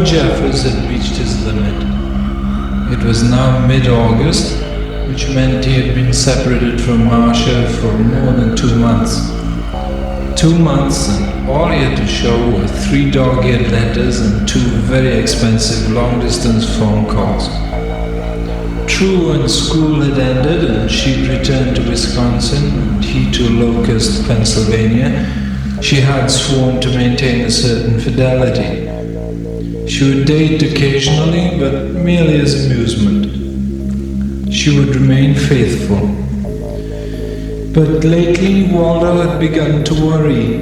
Jeffers had reached his limit. It was now mid-August, which meant he had been separated from Marcia for more than 2 months. 2 months, and all he had to show were 3 dog-eared letters and 2 very expensive long-distance phone calls. True, when school had ended and she'd returned to Wisconsin and he to Locust, Pennsylvania, she had sworn to maintain a certain fidelity. She would date occasionally, but merely as amusement. She would remain faithful. But lately, Waldo had begun to worry.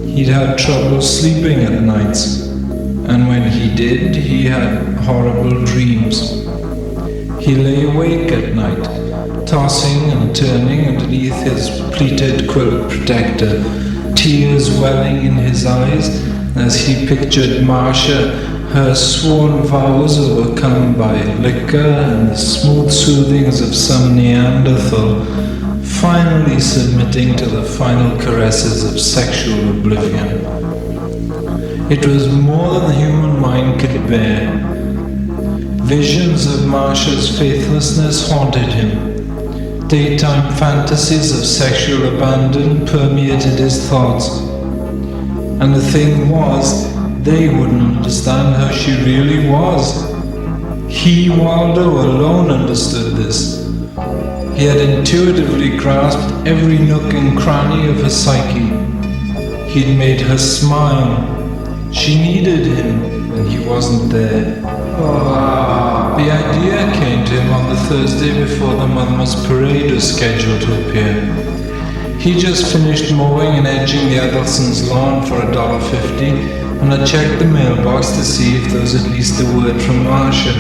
He'd had trouble sleeping at nights, and when he did, he had horrible dreams. He lay awake at night, tossing and turning underneath his pleated quilt protector, tears welling in his eyes as he pictured Marcia, her sworn vows overcome by liquor and the smooth soothings of some Neanderthal, finally submitting to the final caresses of sexual oblivion. It was more than the human mind could bear. Visions of Marcia's faithlessness haunted him. Daytime fantasies of sexual abandon permeated his thoughts. And the thing was, they wouldn't understand how she really was. He, Waldo, alone understood this. He had intuitively grasped every nook and cranny of her psyche. He'd made her smile. She needed him, and he wasn't there. The idea came to him on the Thursday before the Monmouth parade was scheduled to appear. He just finished mowing and edging the Edelson's lawn for $1.50, and I checked the mailbox to see if there was at least a word from Marcia.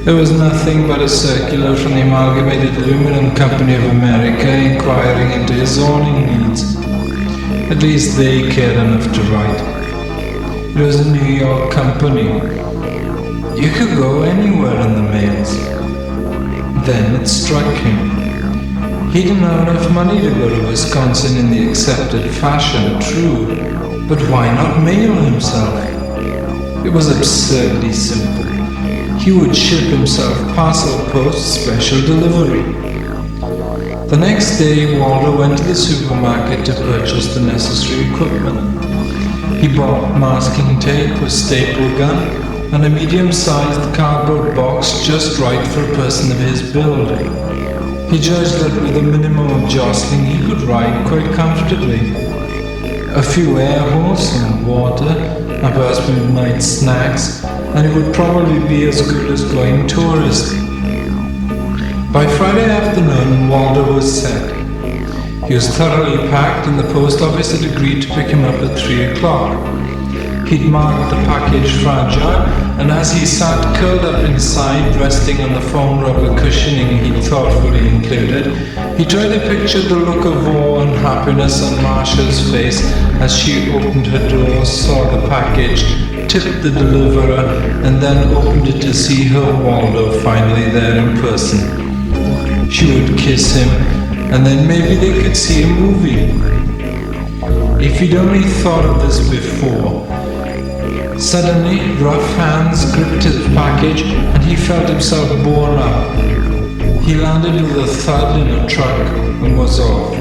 There was nothing but a circular from the Amalgamated Aluminum Company of America inquiring into his zoning needs. At least they cared enough to write. It was a New York company. You could go anywhere in the mails. Then it struck him. He didn't have enough money to go to Wisconsin in the accepted fashion, true. But why not mail himself? It was absurdly simple. He would ship himself parcel post special delivery. The next day, Waldo went to the supermarket to purchase the necessary equipment. He bought masking tape, a staple gun, and a medium-sized cardboard box just right for a person of his build. He judged that with a minimum of jostling, he could ride quite comfortably. A few air holes, some water, a burst of midnight snacks, and it would probably be as good as going tourist. By Friday afternoon, Waldo was set. He was thoroughly packed, and the post office had agreed to pick him up at 3 o'clock. He'd marked the package fragile, and as he sat curled up inside, resting on the foam rubber cushioning he'd thoughtfully included, he tried to picture the look of awe and happiness on Marcia's face as she opened her door, saw the package, tipped the deliverer, and then opened it to see her Waldo finally there in person. She would kiss him, and then maybe they could see a movie. If he'd only thought of this before. Suddenly, rough hands gripped his package, and he felt himself borne up. He landed with a thud in a truck and was off.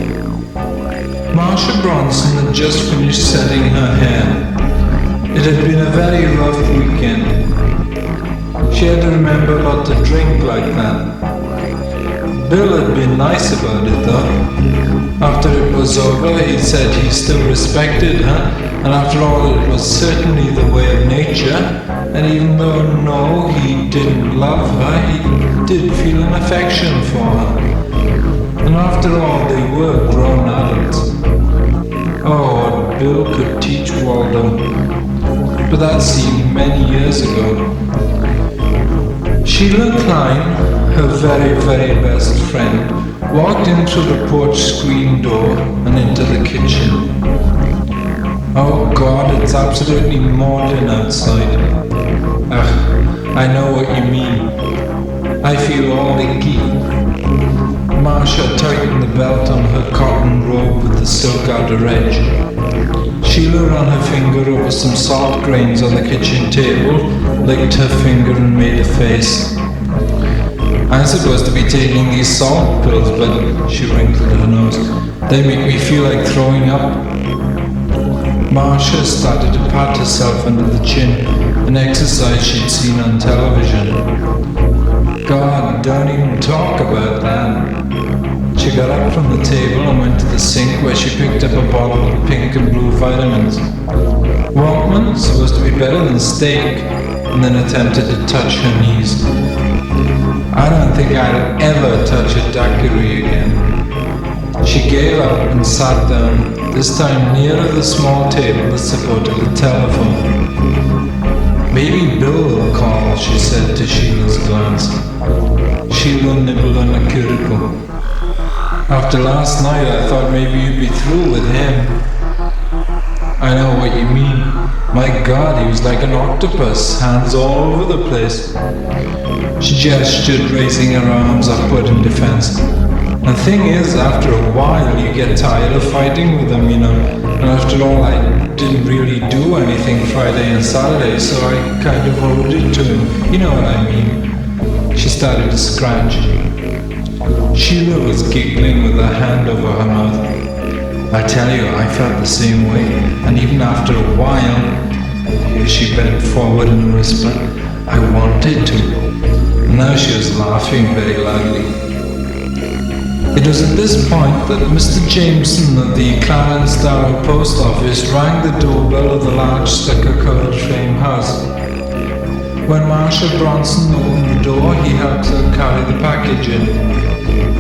Marcia Bronson had just finished setting her hair. It had been a very rough weekend. She had to remember not to drink like that. Bill had been nice about it though. After it was over, he said he still respected her, and after all it was certainly the way of nature, and even though no, he didn't love her, he did feel an affection for her. And after all, they were grown adults. Oh, what Bill could teach Waldo. But that seemed many years ago. Sheila Klein, her very, very best friend, walked in through the porch screen door and into the kitchen. Oh God, it's absolutely maudlin outside. I know what you mean. I feel all icky. Marcia tightened the belt on her cotton robe with the silk outer edge. Sheila ran her finger over some salt grains on the kitchen table, licked her finger and made a face. I'm supposed to be taking these salt pills, but she wrinkled her nose. They make me feel like throwing up. Marcia started to pat herself under the chin, an exercise she'd seen on television. God, don't even talk about that. She got up from the table and went to the sink where she picked up a bottle of pink and blue vitamins. Walkman, supposed to be better than steak, and then attempted to touch her knees. I don't think I'd ever touch a daiquiri again. She gave up and sat down, this time nearer the small table that supported the telephone. Maybe Bill will call, she said to Sheila's glance. Sheila nibbled on the cuticle. After last night, I thought maybe you'd be through with him. I know what you mean. My God, he was like an octopus, hands all over the place. She gestured, raising her arms upward in defense. The thing is, after a while, you get tired of fighting with him, you know. And after all, I didn't really do anything Friday and Saturday, so I kind of owed it to him. You know what I mean. She started to scratch. Sheila was giggling with her hand over her mouth. I tell you, I felt the same way, and even after a while, here she bent forward in a whisper, I wanted to. Now she was laughing very loudly. It was at this point that Mr. Jameson of the Clarence Darrow post office rang the doorbell of the large stucco-covered frame house. When Marcia Bronson opened the door, he helped her carry the package in.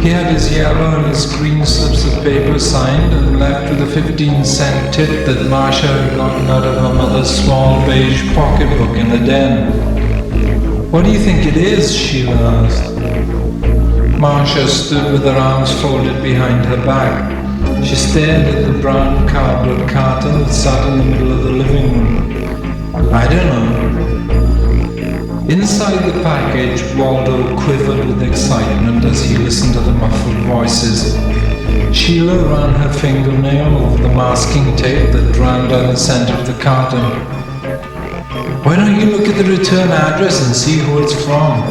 He had his yellow and his green slips of paper signed and left with a 15-cent tip that Marcia had gotten out of her mother's small beige pocketbook in the den. What do you think it is? Sheila asked. Marcia stood with her arms folded behind her back. She stared at the brown cardboard carton that sat in the middle of the living room. I don't know. Inside the package, Waldo quivered with excitement as he listened to the muffled voices. Sheila ran her fingernail over the masking tape that ran down the center of the carton. Why don't you look at the return address and see who it's from?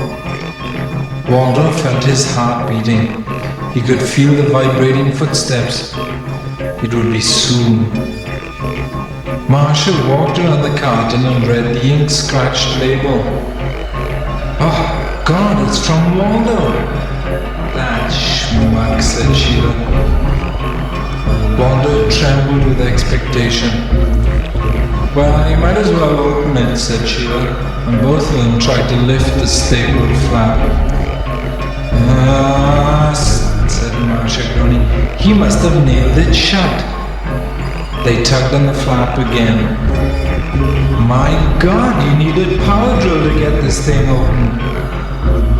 Waldo felt his heart beating. He could feel the vibrating footsteps. It would be soon. Marcia walked around the carton and read the ink-scratched label. Oh, God, it's from Waldo. That schmuck, said Sheila. Waldo trembled with expectation. Well, you might as well open it, said Sheila, and both of them tried to lift the stapled flap. Ah, said Marcia, groaning. He must have nailed it shut. They tugged on the flap again. My God, you need a power drill to get this thing open.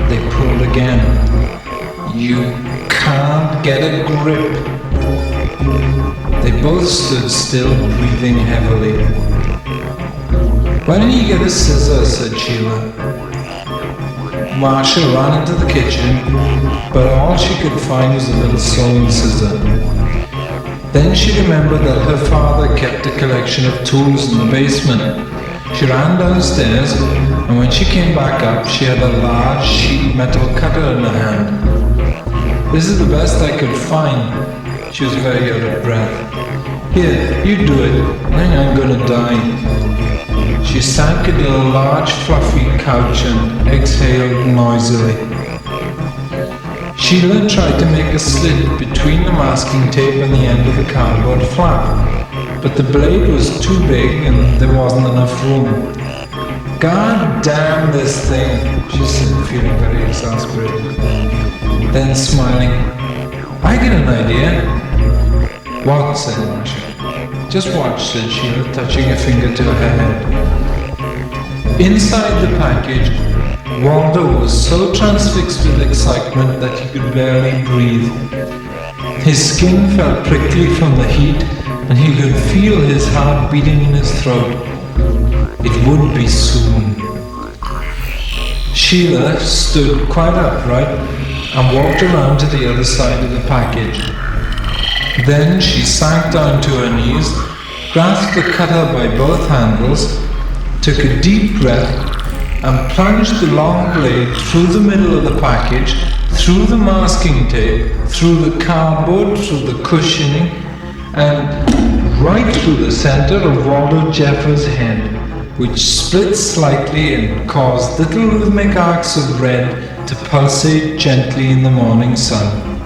They pulled again. You can't get a grip. They both stood still, breathing heavily. Why don't you get a scissor, said Sheila. Marcia ran into the kitchen, but all she could find was a little sewing scissor. Then she remembered that her father kept a collection of tools in the basement. She ran downstairs, and when she came back up, she had a large sheet metal cutter in her hand. This is the best I could find. She was very out of breath. Here, you do it. I think I'm gonna die. She sank into a large fluffy couch and exhaled noisily. Sheila tried to make a slit between the masking tape and the end of the cardboard flap, but the blade was too big and there wasn't enough room. God damn this thing, she said, feeling very exasperated. Then smiling, I get an idea. What? Said Marcia. Just watch, said Sheila, touching a finger to her head. Inside the package, Waldo was so transfixed with excitement that he could barely breathe. His skin felt prickly from the heat, and he could feel his heart beating in his throat. It would be soon. Sheila stood quite upright and walked around to the other side of the package. Then she sank down to her knees grasped the cutter by both handles, took a deep breath, and plunged the long blade through the middle of the package, through the masking tape, through the cardboard, through the cushioning, and right through the center of Waldo Jeffers' head, which split slightly and caused little rhythmic arcs of red to pulsate gently in the morning sun.